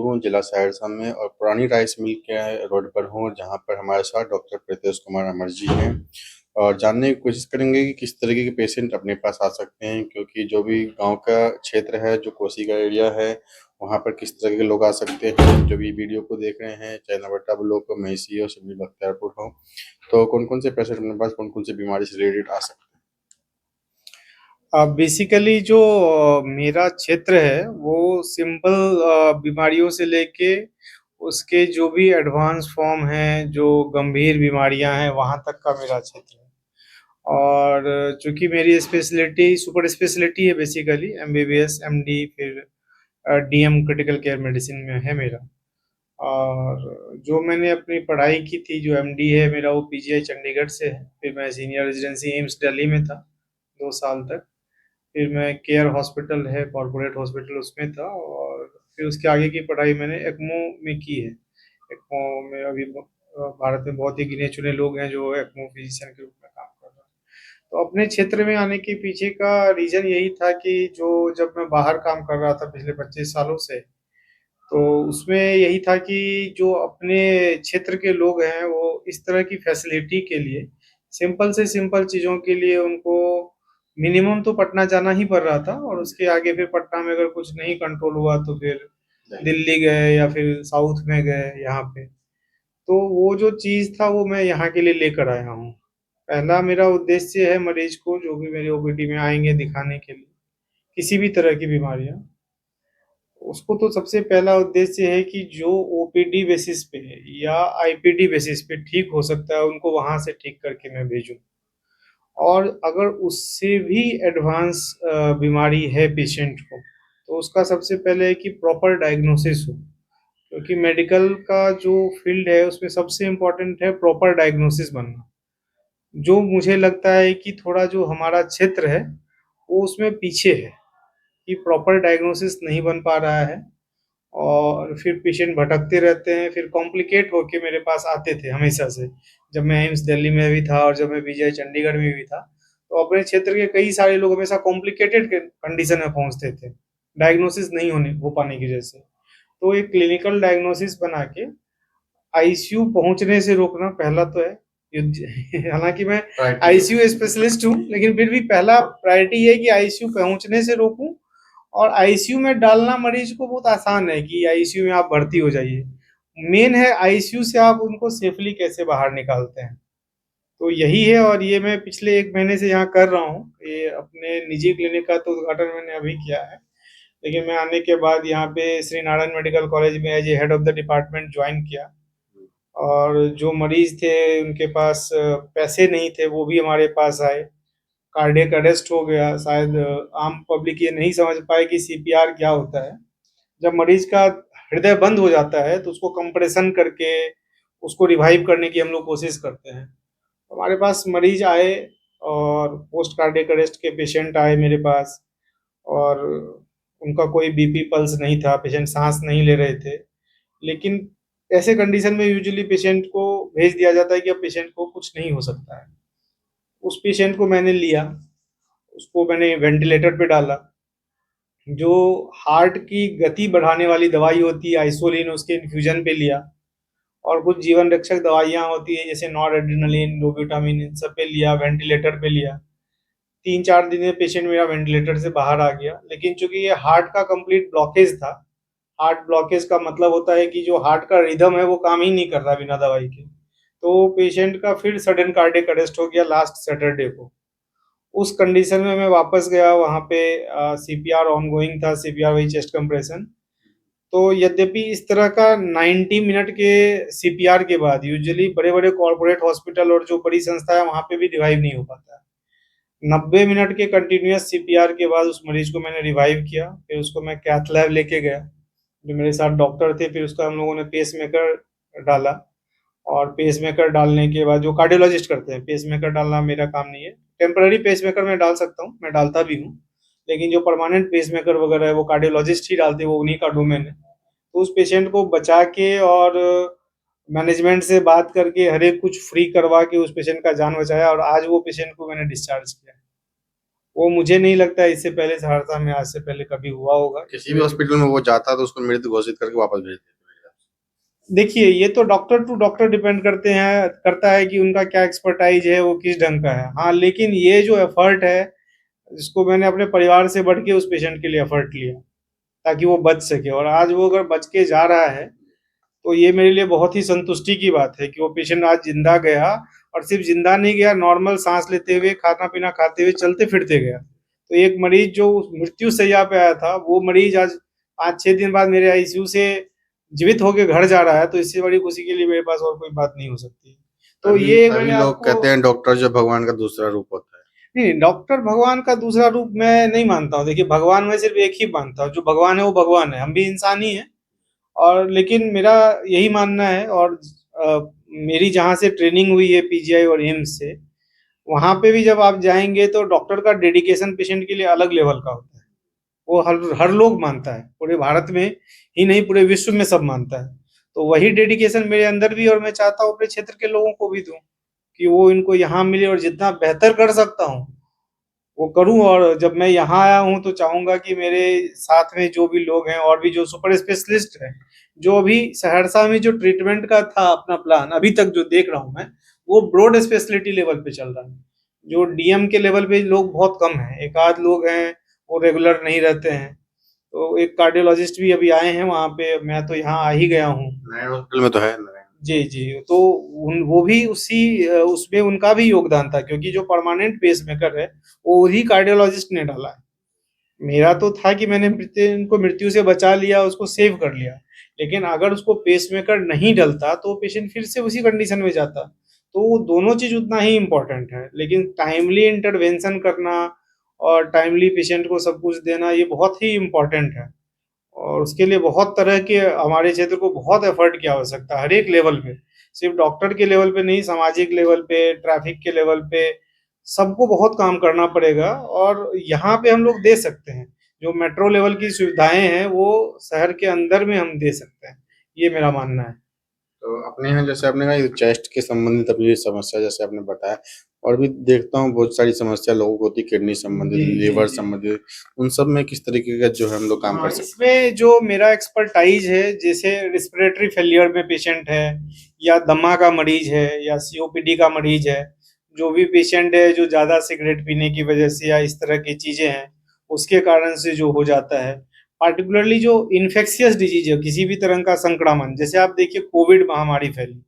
हूँ जिला सहरसा में और पुरानी राइस मिल के रोड पर हूँ, जहाँ पर हमारे साथ डॉक्टर प्रीतेश कुमार अमर जी हैं। और जानने की कोशिश करेंगे कि किस तरीके के पेशेंट अपने पास आ सकते हैं, क्योंकि जो भी गांव का क्षेत्र है, जो कोसी का एरिया है, वहाँ पर किस तरह के लोग आ सकते हैं। जो भी वीडियो को देख रहे हैं, चाहे नवट्टा ब्लॉक हो, मेहसी हो, सिवनी बख्तियारपुर हो, तो कौन कौन से पेशेंट अपने पास कौन कौन सी बीमारी से रिलेटेड आ सकते बेसिकली जो मेरा क्षेत्र है वो सिंपल बीमारियों से लेके उसके जो भी एडवांस फॉर्म हैं, जो गंभीर बीमारियां हैं, वहां तक का मेरा क्षेत्र है। और चूंकि मेरी स्पेशलिटी सुपर स्पेशलिटी है, बेसिकली एमबीबीएस एमडी फिर डीएम क्रिटिकल केयर मेडिसिन में है मेरा। और जो मैंने अपनी पढ़ाई की थी, जो एमडी है मेरा, वो पीजीआई चंडीगढ़ से है। फिर मैं सीनियर रेजिडेंसी एम्स दिल्ली में था 2 साल तक। फिर मैं केयर हॉस्पिटल है, कॉरपोरेट हॉस्पिटल, उसमें था। और फिर उसके आगे की पढ़ाई मैंने एक्मो में की है। एक्मो में अभी भारत में बहुत ही गिने चुने लोग हैं जो एक्मो फिजिशियन के रूप में काम कर रहे हैं। तो अपने क्षेत्र में आने के पीछे का रीजन यही था कि जो जब मैं बाहर काम कर रहा था पिछले 25 सालों से, तो उसमें यही था कि जो अपने क्षेत्र के लोग हैं वो इस तरह की फैसिलिटी के लिए, सिंपल से सिंपल चीज़ों के लिए उनको मिनिमम तो पटना जाना ही पड़ रहा था। और उसके आगे फिर पटना में अगर कुछ नहीं कंट्रोल हुआ तो फिर हैं। दिल्ली गए या फिर साउथ में गए यहाँ पे। तो वो जो चीज़ था वो मैं यहाँ के लिए लेकर आया हूँ। पहला मेरा उद्देश्य है मरीज को, जो भी मेरे ओपीडी में आएंगे दिखाने के लिए किसी भी तरह की बीमारियां, उसको तो सबसे पहला उद्देश्य है कि जो ओपीडी बेसिस पे या आईपीडी बेसिस पे ठीक हो सकता है उनको वहां से ठीक करके मैं भेजूं। और अगर उससे भी एडवांस बीमारी है पेशेंट को, तो उसका सबसे पहले है कि प्रॉपर डायग्नोसिस हो। क्योंकि मेडिकल का जो फील्ड है उसमें सबसे इम्पोर्टेंट है प्रॉपर डायग्नोसिस बनना। जो मुझे लगता है कि थोड़ा जो हमारा क्षेत्र है वो उसमें पीछे है, कि प्रॉपर डायग्नोसिस नहीं बन पा रहा है। और फिर पेशेंट भटकते रहते हैं, फिर कॉम्प्लिकेट होके मेरे पास आते थे हमेशा से। जब मैं एम्स दिल्ली में भी था और जब मैं बीजीआई चंडीगढ़ में भी था, तो अपने क्षेत्र के कई सारे लोग हमेशा कॉम्प्लिकेटेड कंडीशन में पहुंचते थे, डायग्नोसिस नहीं होने हो पाने की वजह से। तो एक क्लिनिकल डायग्नोसिस बना के आईसीयू पहुंचने से रोकना पहला तो है। हालांकि मैं आईसीयू स्पेशलिस्ट हूँ, लेकिन फिर भी पहला प्रायोरिटी है कि आईसीयू पहुंचने से रोकूं। और आईसीयू में डालना मरीज को बहुत आसान है कि आईसीयू में आप भर्ती हो जाइए। मेन है आईसीयू से आप उनको सेफली कैसे बाहर निकालते हैं। तो यही है, और ये मैं पिछले 1 महीने से यहाँ कर रहा हूँ। ये अपने निजी क्लिनिक का तो उद्घाटन मैंने अभी किया है, लेकिन मैं आने के बाद यहाँ पे श्री नारायण मेडिकल कॉलेज में as a head of the department join किया। और जो मरीज थे उनके पास पैसे नहीं थे, वो भी हमारे पास आए। कार्डियक अरेस्ट हो गया, शायद आम पब्लिक ये नहीं समझ पाए कि सीपीआर क्या होता है। जब मरीज का हृदय बंद हो जाता है तो उसको कंप्रेशन करके उसको रिवाइव करने की हम लोग कोशिश करते हैं। हमारे पास मरीज आए और पोस्ट कार्डियक अरेस्ट के पेशेंट आए मेरे पास। और उनका कोई बीपी पल्स नहीं था, पेशेंट सांस नहीं ले रहे थे। लेकिन ऐसे कंडीशन में यूजुअली पेशेंट को भेज दिया जाता है कि अब पेशेंट को कुछ नहीं हो सकता है। उस पेशेंट को मैंने लिया, उसको मैंने वेंटिलेटर पे डाला। जो हार्ट की गति बढ़ाने वाली दवाई होती है आइसोलिन, उसके इन्फ्यूजन पे लिया। और कुछ जीवन रक्षक दवाइयाँ होती है जैसे नॉर एड्रेनलिन, डोब्यूटामिन, इन सब पे लिया, वेंटिलेटर पे लिया। 3-4 दिन में पेशेंट मेरा वेंटिलेटर से बाहर आ गया। लेकिन चूंकि ये हार्ट का कंप्लीट ब्लॉकेज था, हार्ट ब्लॉकेज का मतलब होता है कि जो हार्ट का रिदम है वो काम ही नहीं कर रहा बिना दवाई के। तो पेशेंट का फिर सडन कार्डियक अरेस्ट हो गया लास्ट सैटरडे को। उस कंडीशन में मैं वापस गया वहाँ पे। सीपीआर ऑनगोइंग था, सीपीआर वही चेस्ट कंप्रेशन। तो यद्यपि इस तरह का 90 मिनट के सीपीआर के बाद यूजुअली बड़े बड़े कॉर्पोरेट हॉस्पिटल और जो बड़ी संस्था है वहाँ पे भी रिवाइव नहीं हो पाता है। 90 मिनट के कंटिन्यूस सीपीआर के बाद उस मरीज को मैंने रिवाइव किया। फिर उसको मैं कैथ लैब लेके गया, जो मेरे साथ डॉक्टर थे। फिर उसका हम लोगों ने पेस मेकर डाला। और पेस मेकर डालने के बाद जो कार्डियोलॉजिस्ट करते हैं, पेस मेकर डालना मेरा काम नहीं है। टेम्पररी पेस मेकर मैं डाल सकता हूँ, मैं डालता भी हूँ। लेकिन जो परमानेंट पेस मेकर वगैरह है वो कार्डियोलॉजिस्ट ही डालते हैं, वो उन्हीं का डोमेन है। तो उस पेशेंट को बचा के और मैनेजमेंट से बात करके हर एक कुछ फ्री करवा के उस पेशेंट का जान बचाया, और आज वो पेशेंट को मैंने डिस्चार्ज किया। वो मुझे नहीं लगता है इससे पहले सहरसा में आज से पहले कभी हुआ होगा। किसी भी हॉस्पिटल में वो जाता है तो उसको मृत घोषित करके वापस भेज देते देखिए, ये तो डॉक्टर टू डॉक्टर डिपेंड करता है कि उनका क्या एक्सपर्टाइज है, वो किस ढंग का है। हाँ, लेकिन ये जो एफर्ट है, इसको मैंने अपने परिवार से बढ़ के उस पेशेंट के लिए एफर्ट लिया, ताकि वो बच सके। और आज वो अगर बच के जा रहा है, तो ये मेरे लिए बहुत ही संतुष्टि की बात है कि वो पेशेंट आज जिंदा गया। और सिर्फ जिंदा नहीं गया, नॉर्मल सांस लेते हुए, खाना पीना खाते हुए, चलते फिरते गया। तो एक मरीज जो मृत्यु शैय्या पे आया था, वो मरीज आज 5-6 दिन बाद मेरे आईसीयू से जीवित होके घर जा रहा है। तो इससे बड़ी खुशी के लिए मेरे पास और कोई बात नहीं हो सकती। तो तभी ये तभी मैंने लोग आपको कहते हैं डॉक्टर जो भगवान का दूसरा रूप होता है। नहीं, डॉक्टर भगवान का दूसरा रूप मैं नहीं मानता हूँ। देखिए, भगवान मैं सिर्फ एक ही मानता हूँ, जो भगवान है वो भगवान है, हम भी इंसान ही हैं। और लेकिन मेरा यही मानना है, और मेरी जहाँ से ट्रेनिंग हुई है पीजीआई और एम्स से, वहाँ पे भी जब आप जाएंगे तो डॉक्टर का डेडिकेशन पेशेंट के लिए अलग लेवल का होता है। वो हर हर लोग मानता है, पूरे भारत में ही नहीं, पूरे विश्व में सब मानता है। तो वही डेडिकेशन मेरे अंदर भी, और मैं चाहता हूँ अपने क्षेत्र के लोगों को भी दूं, कि वो इनको यहाँ मिले, और जितना बेहतर कर सकता हूँ वो करूं। और जब मैं यहाँ आया हूँ तो चाहूंगा कि मेरे साथ में जो भी लोग हैं, और भी जो सुपर स्पेशलिस्ट हैं, जो अभी सहरसा में जो ट्रीटमेंट का था अपना प्लान अभी तक जो देख रहा हूँ मैं, वो ब्रॉड स्पेशलिटी लेवल पे चल रहा है। जो डीएम के लेवल पे लोग बहुत कम हैं, एक आध लोग हैं, वो रेगुलर नहीं रहते हैं। तो एक कार्डियोलॉजिस्ट भी अभी आए हैं वहाँ पे, मैं तो यहाँ आ ही गया हूँ। नए हॉस्पिटल में तो है नारायण। जी जी। तो वो भी उसमें उनका भी योगदान था, क्योंकि जो परमानेंट पेस मेकर है वो वही कार्डियोलॉजिस्ट ने डाला है। मेरा तो था कि मैंने उनको मृत्यु से बचा लिया, उसको सेव कर लिया। लेकिन अगर उसको पेसमेकर नहीं डलता तो पेशेंट फिर से उसी कंडीशन में जाता। तो वो दोनों चीज उतना ही इम्पोर्टेंट है, लेकिन टाइमली इंटरवेंशन करना और टाइमली पेशेंट को सब कुछ देना, ये बहुत ही इम्पोर्टेंट है। और उसके लिए बहुत तरह के, हमारे क्षेत्र को बहुत एफर्ट की आवश्यकता है, हर एक लेवल पे। सिर्फ डॉक्टर के लेवल पे नहीं, सामाजिक लेवल पे, ट्रैफिक के लेवल पे, सबको बहुत काम करना पड़ेगा। और यहाँ पे हम लोग दे सकते हैं, जो मेट्रो लेवल की सुविधाएं हैं वो शहर के अंदर में हम दे सकते हैं, ये मेरा मानना है। तो अपने यहाँ जैसे आपने कहा चेस्ट के संबंधित अपनी समस्या जैसे आपने बताया, और भी देखता हूँ बहुत सारी समस्या लोगों को होती है, किडनी संबंधित, जी जी लीवर जी। संबंधित, उन सब में किस तरीके का जो है हम लोग काम हाँ, कर सकते इसमें जो मेरा एक्सपर्टाइज है, जैसे रिस्पिरेटरी फेलियर में पेशेंट है, या दमा का मरीज है, या सीओपीडी का मरीज है, जो भी पेशेंट है जो ज़्यादा सिगरेट पीने की वजह से या इस तरह की चीज़ें हैं, उसके कारण से जो हो जाता है, पार्टिकुलरली जो इन्फेक्शियस डिजीज है, किसी भी तरह का संक्रमण, जैसे आप देखिए कोविड महामारी फैली।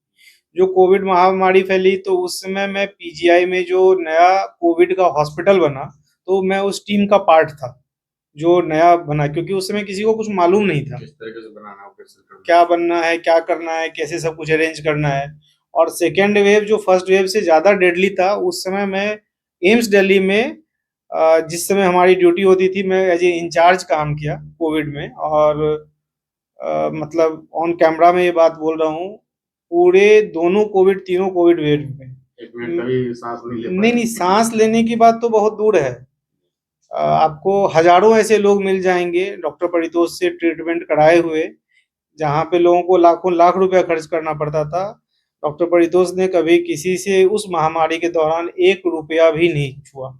जो कोविड महामारी फैली, तो उस समय मैं पीजीआई में जो नया कोविड का हॉस्पिटल बना, तो मैं उस टीम का पार्ट था जो नया बना, क्योंकि उस समय किसी को कुछ मालूम नहीं था हैं किस तरीके से बनाना ऑपरेशन करना। क्या बनना है, क्या करना है, कैसे सब कुछ अरेंज करना है। और सेकेंड वेव जो फर्स्ट वेव से ज़्यादा डेडली था, उस समय मैं एम्स दिल्ली में, जिस समय हमारी ड्यूटी होती थी, मैं एज ए इंचार्ज काम किया कोविड में। और मतलब ऑन कैमरा में ये बात बोल रहा हूँ, पूरे दोनों कोविड, तीनों कोविड वेव में एक मिनट कभी सांस नहीं ले नहीं नहीं, सांस लेने की बात तो बहुत दूर है। आपको हजारों ऐसे लोग मिल जाएंगे डॉक्टर परितोष से ट्रीटमेंट कराए हुए, जहाँ पे लोगों को लाखों लाख रुपया खर्च करना पड़ता था। डॉक्टर परितोष ने कभी किसी से उस महामारी के दौरान 1 रुपया भी नहीं छुआ।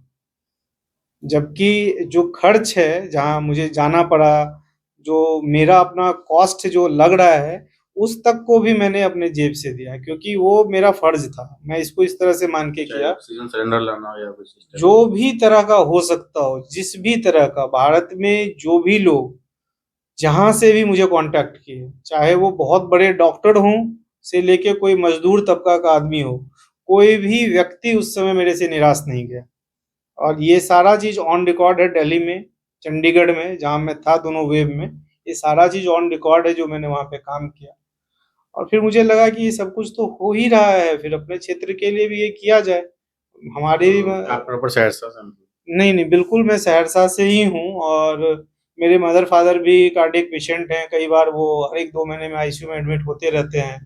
जबकि जो खर्च है, जहाँ मुझे जाना पड़ा, जो मेरा अपना कॉस्ट जो लग रहा है, उस तक को भी मैंने अपने जेब से दिया, क्योंकि वो मेरा फर्ज था। मैं इसको इस तरह से मान के किया, ऑक्सीजन सिलेंडर लाना हो या कुछ सिस्टम जो भी तरह का हो सकता हो, जिस भी तरह का, भारत में जो भी लोग जहां से भी मुझे कांटेक्ट किए, चाहे वो बहुत बड़े डॉक्टर हों से लेके कोई मजदूर तबका का आदमी हो, कोई भी व्यक्ति उस समय मेरे से निराश नहीं गया। और ये सारा चीज ऑन रिकॉर्ड है दिल्ली में, चंडीगढ़ में जहां मैं था दोनों वेव में। ये सारा चीज ऑन रिकॉर्ड है जो मैंने वहां पे काम किया। और फिर मुझे लगा कि ये सब कुछ तो हो ही रहा है, फिर अपने क्षेत्र के लिए भी ये किया जाए। हमारे भी आप प्रॉपर सहरसा से हैं? नहीं नहीं, बिल्कुल मैं सहरसा से ही हूँ। और मेरे मदर फादर भी कार्डियक पेशेंट हैं, कई बार वो हर एक 2 महीने में आईसीयू में एडमिट होते रहते हैं।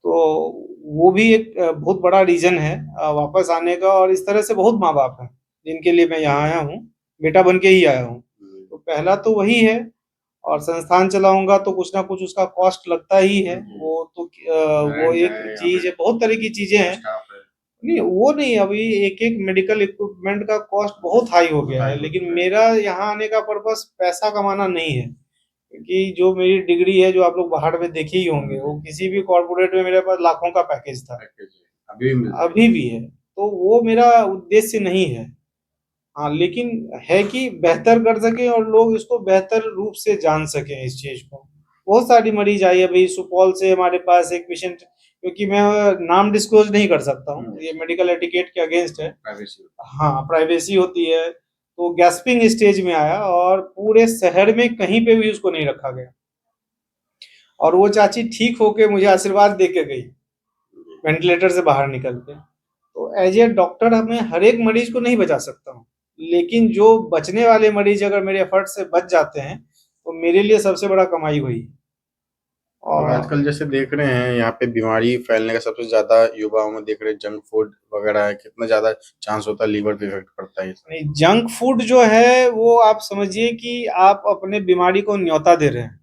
तो वो भी एक बहुत बड़ा रीजन है वापस आने का। और इस तरह से बहुत माँ बाप हैं जिनके लिए मैं यहाँ आया हूँ, बेटा बन के ही आया हूँ। तो पहला तो वही है। और संस्थान चलाऊंगा तो कुछ ना कुछ उसका कॉस्ट लगता ही है, वो तो वो रेंट एक है, यहाँ चीज पे है, बहुत तरह की चीजें हैं। स्टाफ है। नहीं, वो नहीं, अभी एक-एक मेडिकल इक्विपमेंट का कॉस्ट बहुत हाई हो गया है, लेकिन मेरा यहाँ आने का पर्पस पैसा कमाना नहीं है। क्योंकि जो मेरी डिग्री है, जो आप लोग बाहर में देखे ही होंगे, वो किसी भी कॉर्पोरेट में मेरे पास लाखों का पैकेज था, अभी भी है। तो वो मेरा उद्देश्य नहीं है। हाँ, लेकिन है कि बेहतर कर सकें और लोग इसको बेहतर रूप से जान सकें इस चीज़ को। बहुत सारी मरीज आई, अभी सुपौल से हमारे पास एक पेशेंट, क्योंकि मैं नाम डिस्क्लोज नहीं कर सकता हूँ, ये मेडिकल एटिकेट के अगेंस्ट है। हाँ, प्राइवेसी होती है। तो गैस्पिंग स्टेज में आया और पूरे शहर में कहीं पे भी उसको नहीं रखा गया, और वो चाची ठीक होके मुझे आशीर्वाद दे के गई वेंटिलेटर से बाहर निकल के। तो एज ए डॉक्टर मैं हर एक मरीज को नहीं बचा सकता हूँ, लेकिन जो बचने वाले मरीज अगर मेरे एफर्ट से बच जाते हैं तो मेरे लिए सबसे बड़ा कमाई हुई। और और आजकल जैसे देख रहे हैं यहाँ पे बीमारी फैलने का सबसे ज़्यादा युवाओं में देख रहे हैं, जंक फूड वगैरह है, कितना ज़्यादा चांस होता है लीवर पे इफेक्ट पड़ता है ये सब। नहीं, जंक फूड जो है वो आप समझिए कि आप अपने बीमारी को न्योता दे रहे हैं।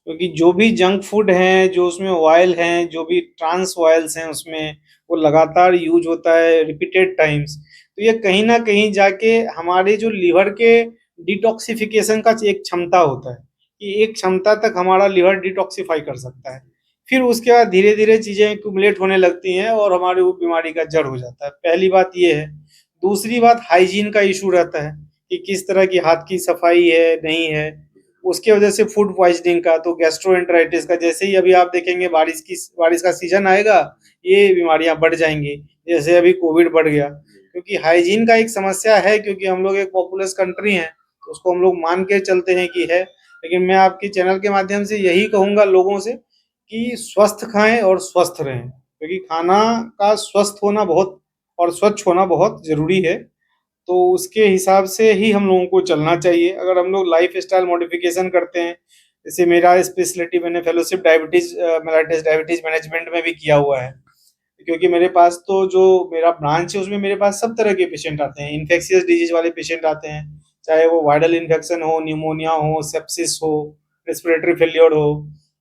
क्योंकि जो भी जंक फूड हैं, जो उसमें ऑयल हैं, जो भी ट्रांस ऑयल्स हैं उसमें, वो लगातार यूज होता है रिपीटेड टाइम्स। तो ये कहीं ना कहीं जाके हमारे जो लीवर के डिटॉक्सिफिकेशन का एक क्षमता होता है कि एक क्षमता तक हमारा लीवर डिटॉक्सिफाई कर सकता है। फिर उसके बाद धीरे धीरे चीजें एक्यूमुलेट होने लगती हैं और हमारे वो बीमारी का जड़ हो जाता है। पहली बात ये है। दूसरी बात, हाइजीन का इशू रहता है कि किस तरह की हाथ की सफाई है, नहीं है। उसके वजह से फूड पॉइजनिंग का, तो गैस्ट्रोएंटराइटिस का, जैसे ही अभी आप देखेंगे बारिश का सीजन आएगा, ये बीमारियां बढ़ जाएंगी। जैसे अभी कोविड बढ़ गया, क्योंकि हाइजीन का एक समस्या है, क्योंकि हम लोग एक पॉपुलस कंट्री हैं, तो उसको हम लोग मान के चलते हैं कि है। लेकिन मैं आपके चैनल के माध्यम से यही कहूंगा लोगों से कि स्वस्थ खाएं और स्वस्थ रहें, क्योंकि खाना का स्वस्थ होना बहुत और स्वच्छ होना बहुत जरूरी है। तो उसके हिसाब से ही हम लोगों को चलना चाहिए। अगर हम लोग लाइफ स्टाइल मॉडिफिकेशन करते हैं, जैसे मेरा स्पेशलिटी, मैंने fellowship diabetes mellitus diabetes management में भी किया हुआ है। क्योंकि मेरे पास तो जो मेरा ब्रांच है उसमें मेरे पास सब तरह के पेशेंट आते हैं, इन्फेक्शियस डिजीज वाले पेशेंट आते हैं, चाहे वो वायरल इन्फेक्शन हो, न्यूमोनिया हो, सेप्सिस हो, रेस्पिरेटरी फेलियर हो,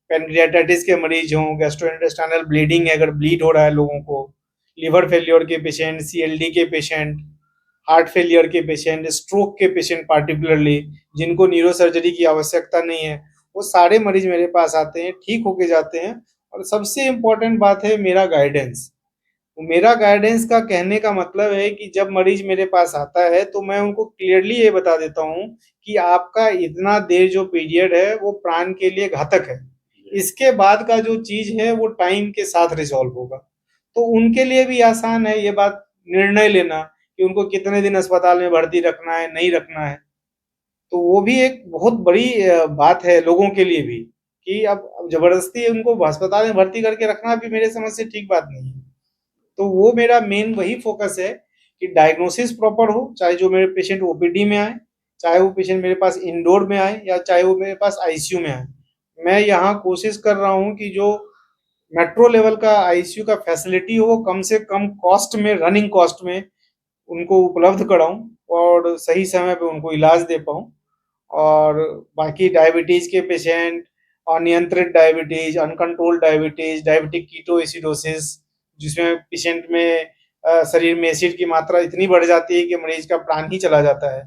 पेनक्रियाटाइटिस के मरीज हों, गैस्ट्रोइंटेस्टाइनल ब्लीडिंग है, अगर ब्लीड हो रहा है लोगों को, लिवर फेलियर के पेशेंट, सीएलडी के पेशेंट, हार्ट फेलियर के पेशेंट, स्ट्रोक के पेशेंट पार्टिकुलरली, जिनको न्यूरो सर्जरी की आवश्यकता नहीं है, वो सारे मरीज मेरे पास आते हैं, ठीक होके जाते हैं। और सबसे इम्पोर्टेंट बात है मेरा गाइडेंस। मेरा गाइडेंस का कहने का मतलब है कि जब मरीज मेरे पास आता है तो मैं उनको क्लियरली ये बता देता हूँ कि आपका इतना देर जो पीरियड है वो प्राण के लिए घातक है। इसके बाद का जो चीज है वो टाइम के साथ रिजॉल्व होगा। तो उनके लिए भी आसान है ये बात, निर्णय लेना कि उनको कितने दिन अस्पताल में भर्ती रखना है, नहीं रखना है। तो वो भी एक बहुत बड़ी बात है लोगों के लिए भी, कि अब जबरदस्ती उनको अस्पताल में भर्ती करके रखना भी मेरे समझ से ठीक बात नहीं है। तो वो मेरा मेन वही फोकस है कि डायग्नोसिस प्रॉपर हो, चाहे जो मेरे पेशेंट ओपीडी में आए, चाहे वो पेशेंट मेरे पास इंडोर में आए, या चाहे वो मेरे पास आईसीयू में आए। मैं यहाँ कोशिश कर रहा हूँ कि जो मेट्रो लेवल का आईसीयू का फैसिलिटी हो वो कम से कम कॉस्ट में, रनिंग कॉस्ट में उनको उपलब्ध कराऊं और सही समय पे उनको इलाज दे पाऊं। और बाकी डायबिटीज के पेशेंट, अनियंत्रित diabetes, uncontrolled diabetes, diabetic ketoacidosis, जिसमें पेशेंट में शरीर में एसिड की मात्रा इतनी बढ़ जाती है कि मरीज का प्राण ही चला जाता है।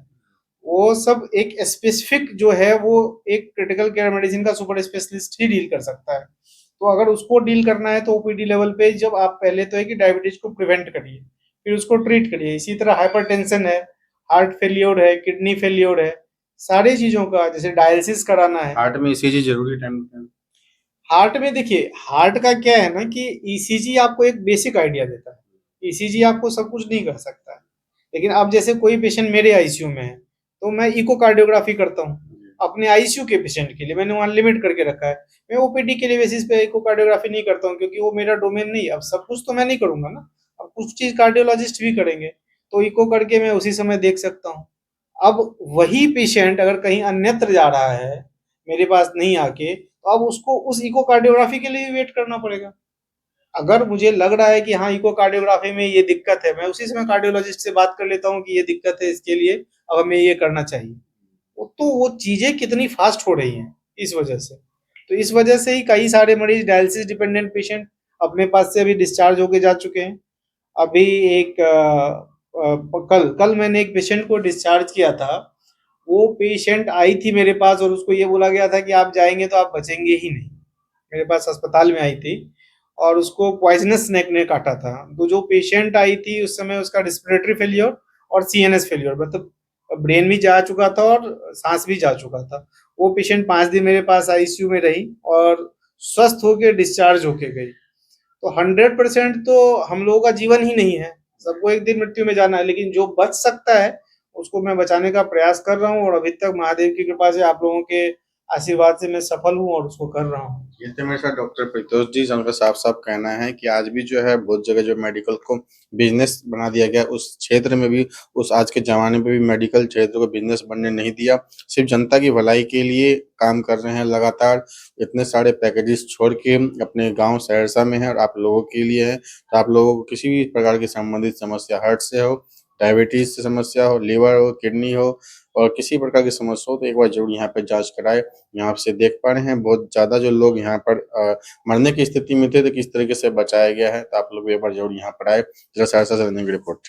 वो सब एक स्पेसिफिक जो है वो एक क्रिटिकल केयर मेडिसिन का सुपर स्पेशलिस्ट ही डील कर सकता है। तो अगर उसको डील करना है तो ओपीडी लेवल पे जब आप पहले तो है कि डायबिटीज को प्रिवेंट करिए, फिर उसको ट्रीट करिए। इसी तरह हाइपरटेंशन है, हार्ट फेलियर है, किडनी फेलियर है, सारी चीजों का, जैसे डायलिसिस कराना है। हार्ट में ईसीजी जरूरी है टाइम टाइम। हार्ट में देखिए, हार्ट का क्या है ना कि ईसीजी आपको एक बेसिक आइडिया देता है, ईसीजी आपको सब कुछ नहीं कर सकता है। लेकिन अब जैसे कोई पेशेंट मेरे आईसीयू में है तो मैं इकोकार्डियोग्राफी करता हूँ अपने आईसीयू के पेशेंट के लिए, मैंने वहाँ लिमिट करके रखा है। मैं ओपीडी के लिए बेसिस पे इकोकार्डियोग्राफी नहीं करता हूँ, क्योंकि वो मेरा डोमेन नहीं है। अब सब कुछ तो मैं नहीं करूंगा ना, अब कुछ चीज कार्डियोलॉजिस्ट भी करेंगे, तो इको करके मैं उसी समय देख सकता हूँ। अब वही पेशेंट अगर कहीं अन्यत्र जा रहा है मेरे पास नहीं आके, तो अब उसको उस इकोकार्डियोग्राफी के लिए वेट करना पड़ेगा। अगर मुझे लग रहा है कि हाँ इकोकार्डियोग्राफी में ये दिक्कत है, मैं उसी समय कार्डियोलॉजिस्ट से बात कर लेता हूँ कि ये दिक्कत है, इसके लिए अब हमें ये करना चाहिए। तो वो चीजें कितनी फास्ट हो रही हैं इस वजह से। तो इस वजह से ही कई सारे मरीज डायलिसिस डिपेंडेंट पेशेंट अपने पास से अभी डिस्चार्ज होके जा चुके हैं। अभी एक कल कल मैंने एक पेशेंट को डिस्चार्ज किया था। वो पेशेंट आई थी मेरे पास और उसको ये बोला गया था कि आप जाएंगे तो आप बचेंगे ही नहीं। मेरे पास अस्पताल में आई थी और उसको पॉइजनस स्नेक ने काटा था। तो जो पेशेंट आई थी उस समय उसका रिस्पिरेटरी फेलियर और सीएनएस फेलियर, मतलब ब्रेन भी जा चुका था और सांस भी जा चुका था। वो पेशेंट 5 दिन मेरे पास आईसीयू में रही और स्वस्थ होकर डिस्चार्ज होके गई। तो 100% तो हम लोगों का जीवन ही नहीं है, सबको एक दिन मृत्यु में जाना है, लेकिन जो बच सकता है उसको मैं बचाने का प्रयास कर रहा हूँ और अभी तक महादेव की कृपा से, आप लोगों के आशीर्वाद से मैं सफल हूँ और उसको कर रहा हूँ। ये थे मेरे साथ डॉक्टर प्रत्युष जी, जिनका साफ-साफ कहना है कि आज भी जो है बहुत जगह जो मेडिकल को बिज़नेस बना दिया गया, उस क्षेत्र में भी, उस आज के ज़माने में भी मेडिकल क्षेत्र को बिज़नेस बनने नहीं दिया। सिर्फ़ जनता की भलाई के लिए काम कर रहे हैं लगातार। इतने सारे पैकेजेस छोड़ के अपने गाँव सहरसा में हैं और आप लोगों के लिए है। तो आप लोगों को किसी भी प्रकार की संबंधित समस्या, हार्ट से हो, डायबिटीज़ से समस्या हो, लिवर हो, किडनी हो और किसी प्रकार की समस्या हो, तो एक बार ज़रूर यहाँ पे जाँच कराएँ। यहाँ आप से देख पा रहे हैं बहुत ज़्यादा जो लोग यहाँ पर मरने की स्थिति में थे, तो किस तरीके से बचाया गया है। तो आप लोग भी एक बार ज़रूर यहाँ पर आएँ। ज़रा सहरसा से रंजन की रिपोर्ट।